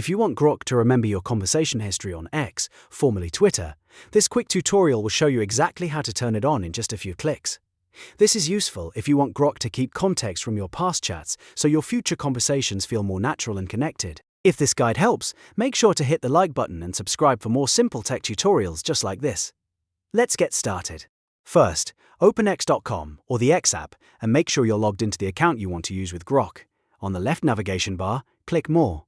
If you want Grok to remember your conversation history on X, formerly Twitter, this quick tutorial will show you exactly how to turn it on in just a few clicks. This is useful if you want Grok to keep context from your past chats so your future conversations feel more natural and connected. If this guide helps, make sure to hit the like button and subscribe for more simple tech tutorials just like this. Let's get started. First, open x.com or the X app and make sure you're logged into the account you want to use with Grok. On the left navigation bar, click More.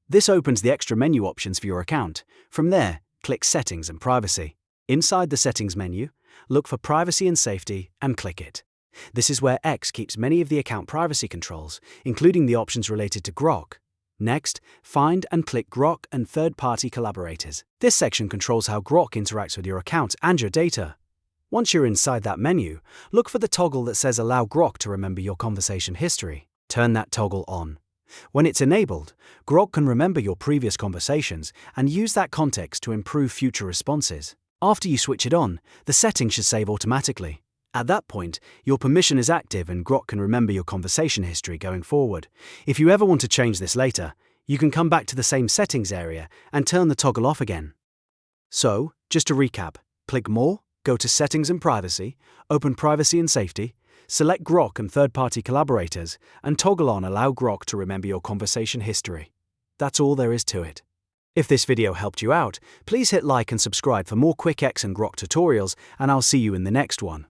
This opens the extra menu options for your account. From there, click Settings and Privacy. Inside the Settings menu, look for Privacy and Safety and click it. This is where X keeps many of the account privacy controls, including the options related to Grok. Next, find and click Grok and third-party collaborators. This section controls how Grok interacts with your account and your data. Once you're inside that menu, look for the toggle that says Allow Grok to remember your conversation history. Turn that toggle on. When it's enabled, Grok can remember your previous conversations and use that context to improve future responses. After you switch it on, the settings should save automatically. At that point, your permission is active and Grok can remember your conversation history going forward. If you ever want to change this later, you can come back to the same settings area and turn the toggle off again. So, just to recap, click More, go to Settings and Privacy, open Privacy and Safety, select Grok and third-party collaborators, and toggle on Allow Grok to remember your conversation history. That's all there is to it. If this video helped you out, please hit like and subscribe for more quick X and Grok tutorials, and I'll see you in the next one.